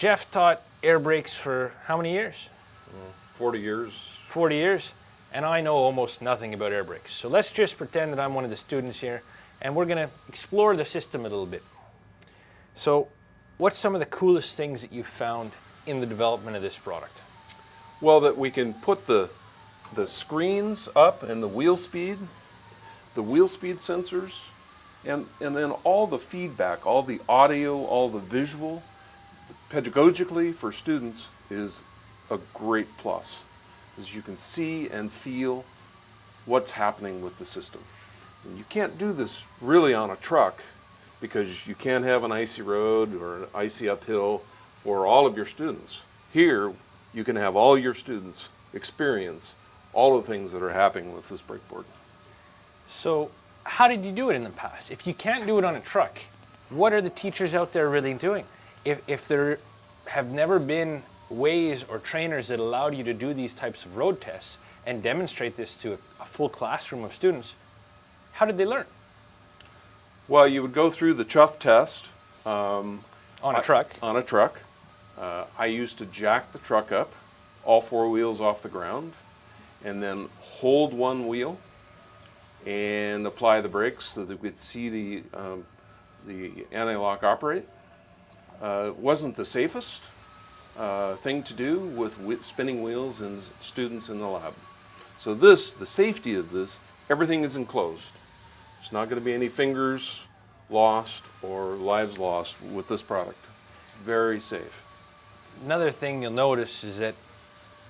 Jeff taught air brakes for how many years? 40 years. 40 years, and I know almost nothing about air brakes. So let's just pretend that I'm one of the students here, and we're going to explore the system a little bit. So what's some of the coolest things that you've found in the development of this product? Well, that we can put the screens up and the wheel speed sensors, and then all the feedback, all the audio, all the visual, pedagogically for students is a great plus, as you can see and feel what's happening with the system. And you can't do this really on a truck because you can't have an icy road or an icy uphill for all of your students. Here, you can have all your students experience all the things that are happening with this brake board. So how did you do it in the past? If you can't do it on a truck, what are the teachers out there really doing? If there have never been ways or trainers that allowed you to do these types of road tests and demonstrate this to a full classroom of students, how did they learn? Well, you would go through the chuff test. On a truck? On a truck. I used to jack the truck up, all four wheels off the ground, and then hold one wheel and apply the brakes so that we could see the anti-lock operate. It wasn't the safest thing to do with spinning wheels and students in the lab. So the safety of this, everything is enclosed. There's not going to be any fingers lost or lives lost with this product. It's very safe. Another thing you'll notice is that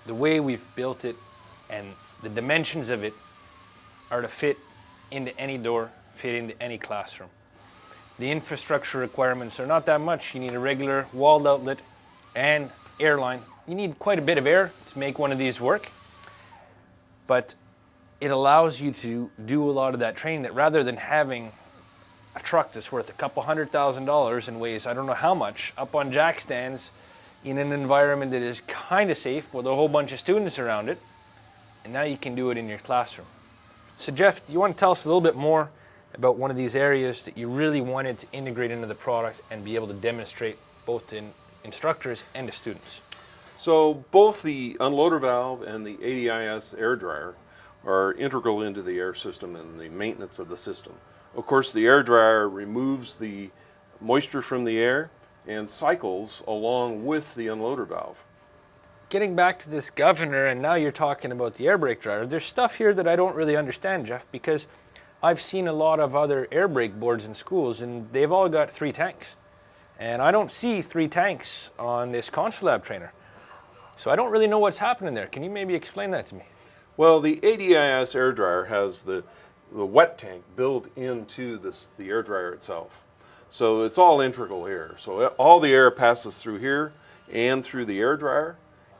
the way we've built it and the dimensions of it are to fit into any door, fit into any classroom. The infrastructure requirements are not that much. You need a regular walled outlet and air line. You need quite a bit of air to make one of these work, but it allows you to do a lot of that training that rather than having a truck that's worth a couple $100,000 and weighs I don't know how much up on jack stands in an environment that is kind of safe with a whole bunch of students around it, and now you can do it in your classroom. So Jeff, do you want to tell us a little bit more about one of these areas that you really wanted to integrate into the product and be able to demonstrate both to instructors and to students? So both the unloader valve and the ADIS air dryer are integral into the air system and the maintenance of the system. Of course, the air dryer removes the moisture from the air and cycles along with the unloader valve. Getting back to this governor, and now you're talking about the air brake dryer, there's stuff here that I don't really understand, Jeff, because I've seen a lot of other air brake boards in schools and they've all got 3 tanks. And I don't see 3 tanks on this ConstruLab trainer. So I don't really know what's happening there. Can you maybe explain that to me? Well, the ADIS air dryer has the wet tank built into the air dryer itself. So it's all integral air. So all the air passes through here and through the air dryer.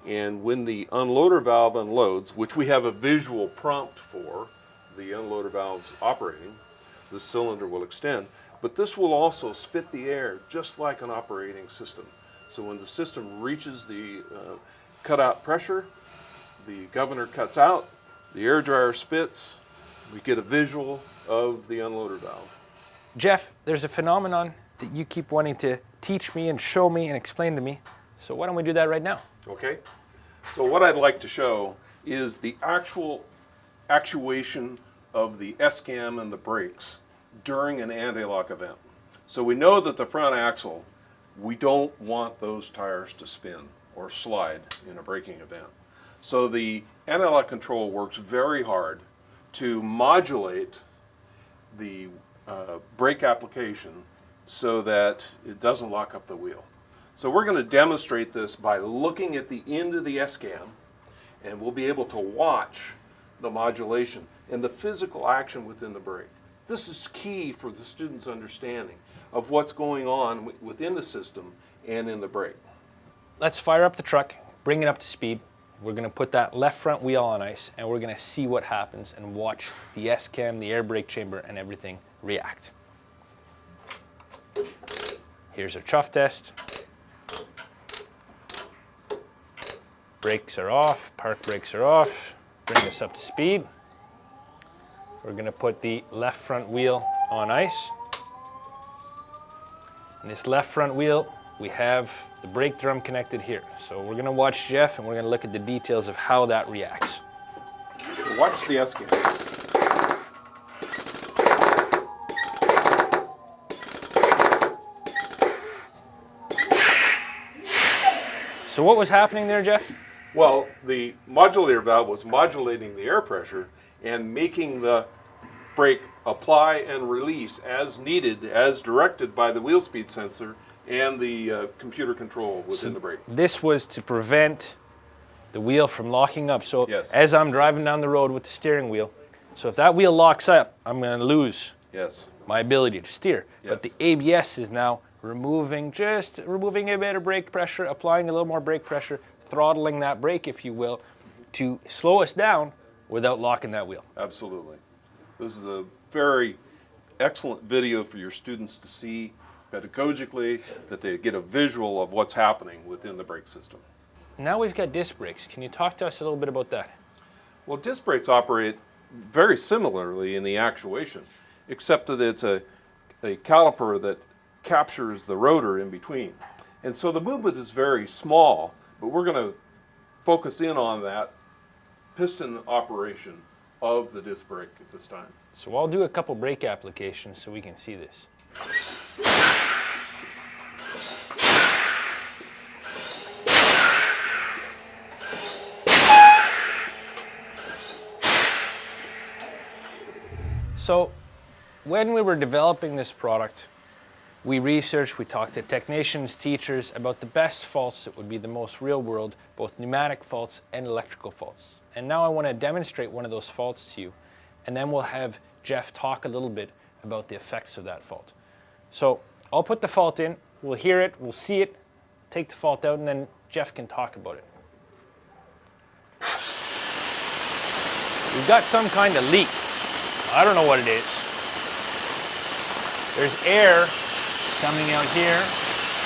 And when the unloader valve unloads, which we have a visual prompt for, the unloader valve's operating, the cylinder will extend. But this will also spit the air just like an operating system. So when the system reaches the cutout pressure, the governor cuts out, the air dryer spits, we get a visual of the unloader valve. Jeff, there's a phenomenon that you keep wanting to teach me and show me and explain to me. So why don't we do that right now? Okay. So what I'd like to show is the actual actuation of the S-cam and the brakes during an anti-lock event. So we know that the front axle, we don't want those tires to spin or slide in a braking event. So the anti-lock control works very hard to modulate the brake application so that it doesn't lock up the wheel. So we're going to demonstrate this by looking at the end of the S-cam, and we'll be able to watch the modulation and the physical action within the brake. This is key for the student's understanding of what's going on within the system and in the brake. Let's fire up the truck, bring it up to speed. We're going to put that left front wheel on ice and we're going to see what happens and watch the S-cam, the air brake chamber, and everything react. Here's our chuff test. Brakes are off, park brakes are off. Bring this up to speed. We're going to put the left front wheel on ice. And this left front wheel, we have the brake drum connected here. So we're gonna watch Jeff and we're gonna look at the details of how that reacts. Watch the S-cam. So what was happening there, Jeff? Well, the modulator valve was modulating the air pressure and making the brake apply and release as needed, as directed by the wheel speed sensor and the computer control within the brake. This was to prevent the wheel from locking up. So Yes. as I'm driving down the road with the steering wheel, so if that wheel locks up, I'm going to lose Yes. my ability to steer. But the Yes. ABS is now removing a bit of brake pressure, applying a little more brake pressure, throttling that brake, if you will, to slow us down without locking that wheel. Absolutely. This is a very excellent video for your students to see pedagogically, that they get a visual of what's happening within the brake system. Now we've got disc brakes. Can you talk to us a little bit about that? Well, disc brakes operate very similarly in the actuation, except that it's a caliper that captures the rotor in between. And so the movement is very small, but we're going to focus in on that piston operation of the disc brake at this time. So I'll do a couple brake applications so we can see this. So when we were developing this product, we researched, we talked to technicians, teachers about the best faults that would be the most real world, both pneumatic faults and electrical faults. And now I want to demonstrate one of those faults to you, and then we'll have Jeff talk a little bit about the effects of that fault. So I'll put the fault in, we'll hear it, we'll see it, take the fault out, and then Jeff can talk about it. We've got some kind of leak. I don't know what it is. There's air coming out here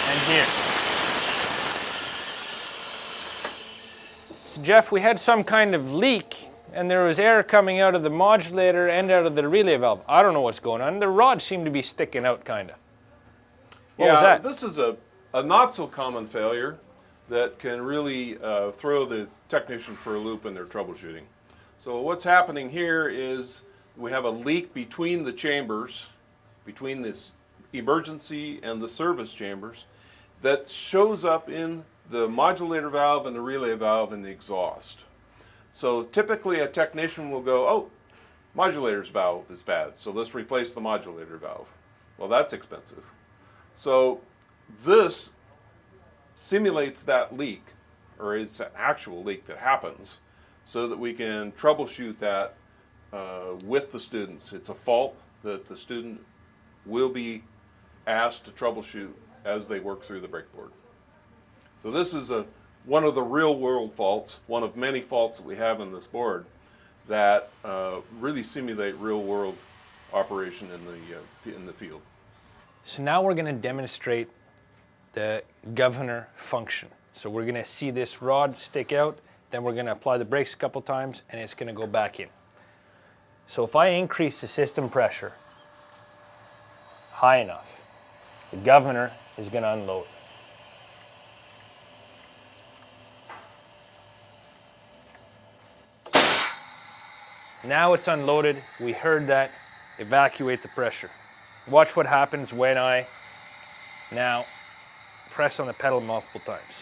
and here. So Jeff, we had some kind of leak and there was air coming out of the modulator and out of the relay valve. I don't know what's going on. The rods seem to be sticking out kind of. What was that? This is a not so common failure that can really throw the technician for a loop in their troubleshooting. So what's happening here is we have a leak between the chambers, between this emergency and the service chambers, that shows up in the modulator valve and the relay valve in the exhaust. So typically a technician will go, oh, modulator's valve is bad, so let's replace the modulator valve. Well, that's expensive. So this simulates that leak, or it's an actual leak that happens, so that we can troubleshoot that with the students. It's a fault that the student will be asked to troubleshoot as they work through the brake board. So this is one of the real world faults, one of many faults that we have in this board that really simulate real world operation in the field. So now we're going to demonstrate the governor function. So we're going to see this rod stick out, then we're going to apply the brakes a couple times and it's going to go back in. So if I increase the system pressure high enough, the governor is going to unload. Now it's unloaded. We heard that evacuate the pressure. Watch what happens when I now press on the pedal multiple times.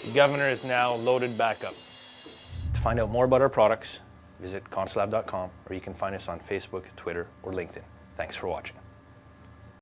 The governor is now loaded back up. To find out more about our products, visit consulab.com, or you can find us on Facebook, Twitter, or LinkedIn. Thanks for watching.